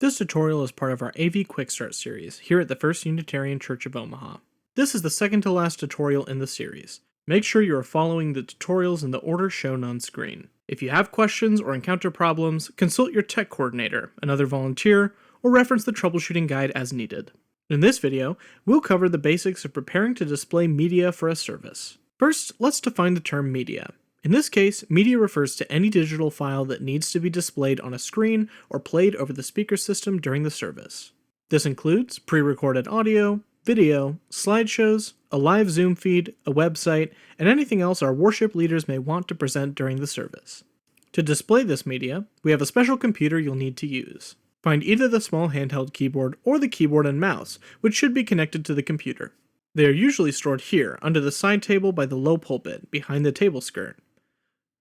This tutorial is part of our AV Quickstart series here at the First Unitarian Church of Omaha. This is the second to last tutorial in the series. Make sure you are following the tutorials in the order shown on screen. If you have questions or encounter problems, consult your tech coordinator, another volunteer, or reference the troubleshooting guide as needed. In this video, we'll cover the basics of preparing to display media for a service. First, let's define the term media. In this case, media refers to any digital file that needs to be displayed on a screen or played over the speaker system during the service. This includes pre-recorded audio, video, slideshows, a live Zoom feed, a website, and anything else our worship leaders may want to present during the service. To display this media, we have a special computer you'll need to use. Find either the small handheld keyboard or the keyboard and mouse, which should be connected to the computer. They are usually stored here, under the side table by the low pulpit, behind the table skirt.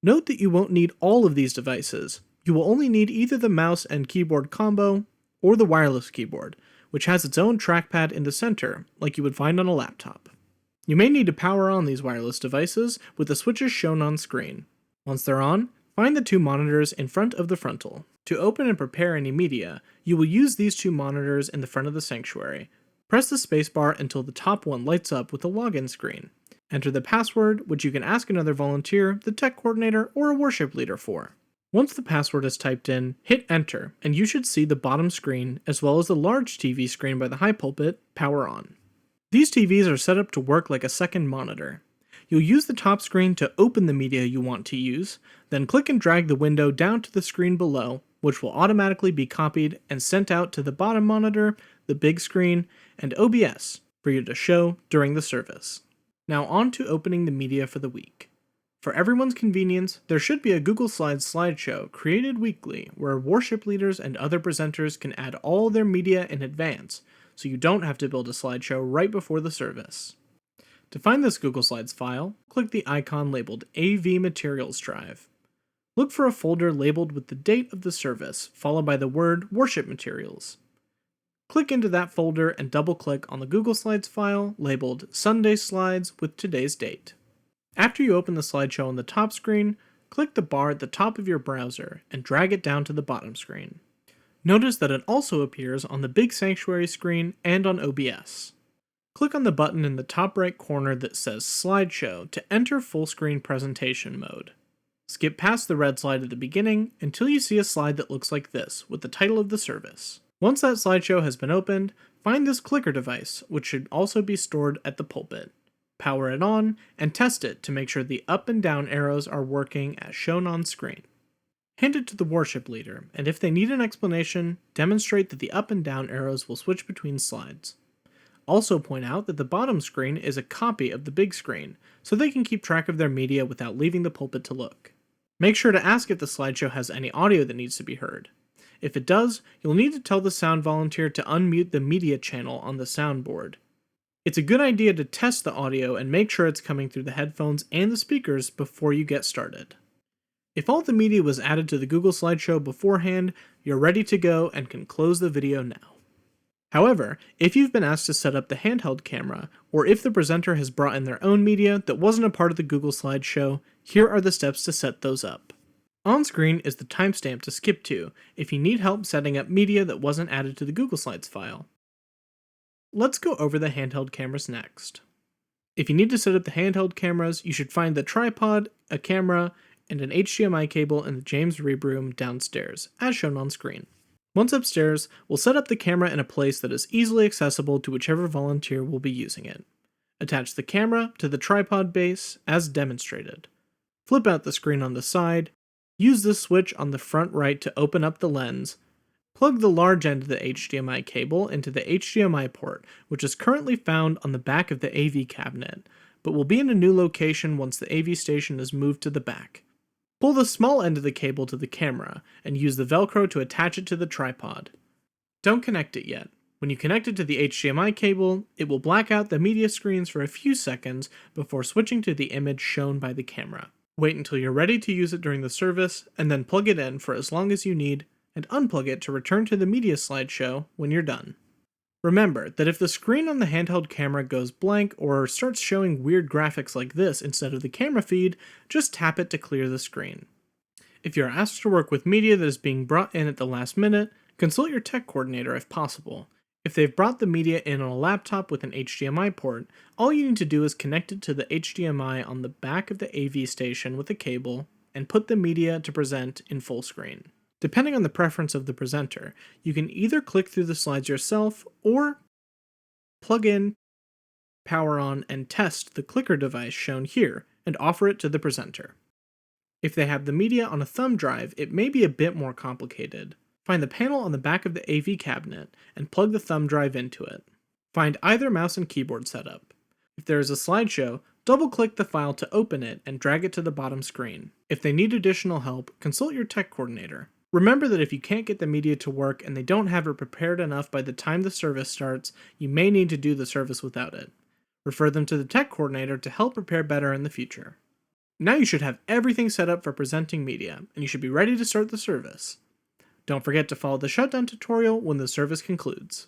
Note that you won't need all of these devices. You will only need either the mouse and keyboard combo, or the wireless keyboard, which has its own trackpad in the center, like you would find on a laptop. You may need to power on these wireless devices with the switches shown on screen. Once they're on, find the two monitors in front of the frontal. To open and prepare any media, you will use these two monitors in the front of the sanctuary. Press the spacebar until the top one lights up with a login screen. Enter the password, which you can ask another volunteer, the tech coordinator, or a worship leader for. Once the password is typed in, hit enter, and you should see the bottom screen, as well as the large TV screen by the high pulpit, power on. These TVs are set up to work like a second monitor. You'll use the top screen to open the media you want to use, then click and drag the window down to the screen below, which will automatically be copied and sent out to the bottom monitor, the big screen, and OBS for you to show during the service. Now on to opening the media for the week. For everyone's convenience, there should be a Google Slides slideshow created weekly where worship leaders and other presenters can add all their media in advance, so you don't have to build a slideshow right before the service. To find this Google Slides file, click the icon labeled AV Materials Drive. Look for a folder labeled with the date of the service, followed by the word Worship Materials. Click into that folder and double-click on the Google Slides file labeled Sunday Slides with today's date. After you open the slideshow on the top screen, click the bar at the top of your browser and drag it down to the bottom screen. Notice that it also appears on the big sanctuary screen and on OBS. Click on the button in the top right corner that says Slideshow to enter full screen presentation mode. Skip past the red slide at the beginning until you see a slide that looks like this with the title of the service. Once that slideshow has been opened, find this clicker device, which should also be stored at the pulpit. Power it on, and test it to make sure the up and down arrows are working as shown on screen. Hand it to the worship leader, and if they need an explanation, demonstrate that the up and down arrows will switch between slides. Also point out that the bottom screen is a copy of the big screen, so they can keep track of their media without leaving the pulpit to look. Make sure to ask if the slideshow has any audio that needs to be heard. If it does, you'll need to tell the sound volunteer to unmute the media channel on the soundboard. It's a good idea to test the audio and make sure it's coming through the headphones and the speakers before you get started. If all the media was added to the Google Slideshow beforehand, you're ready to go and can close the video now. However, if you've been asked to set up the handheld camera, or if the presenter has brought in their own media that wasn't a part of the Google Slideshow, here are the steps to set those up. On screen is the timestamp to skip to if you need help setting up media that wasn't added to the Google Slides file. Let's go over the handheld cameras next. If you need to set up the handheld cameras, you should find the tripod, a camera, and an HDMI cable in the James Reeb room downstairs, as shown on screen. Once upstairs, we'll set up the camera in a place that is easily accessible to whichever volunteer will be using it. Attach the camera to the tripod base, as demonstrated. Flip out the screen on the side. Use this switch on the front right to open up the lens. Plug the large end of the HDMI cable into the HDMI port, which is currently found on the back of the AV cabinet, but will be in a new location once the AV station is moved to the back. Pull the small end of the cable to the camera, and use the Velcro to attach it to the tripod. Don't connect it yet. When you connect it to the HDMI cable, it will black out the media screens for a few seconds before switching to the image shown by the camera. Wait until you're ready to use it during the service, and then plug it in for as long as you need, and unplug it to return to the media slideshow when you're done. Remember that if the screen on the handheld camera goes blank or starts showing weird graphics like this instead of the camera feed, just tap it to clear the screen. If you're asked to work with media that is being brought in at the last minute, Consult your tech coordinator if possible. If they've brought the media in on a laptop with an HDMI port, all you need to do is connect it to the HDMI on the back of the AV station with a cable and put the media to present in full screen. Depending on the preference of the presenter, you can either click through the slides yourself or plug in, power on, and test the clicker device shown here and offer it to the presenter. If they have the media on a thumb drive, it may be a bit more complicated. Find the panel on the back of the AV cabinet and plug the thumb drive into it. Find either mouse and keyboard setup. If there is a slideshow, double-click the file to open it and drag it to the bottom screen. If they need additional help, consult your tech coordinator. Remember that if you can't get the media to work and they don't have it prepared enough by the time the service starts, you may need to do the service without it. Refer them to the tech coordinator to help prepare better in the future. Now you should have everything set up for presenting media, and you should be ready to start the service. Don't forget to follow the shutdown tutorial when the service concludes.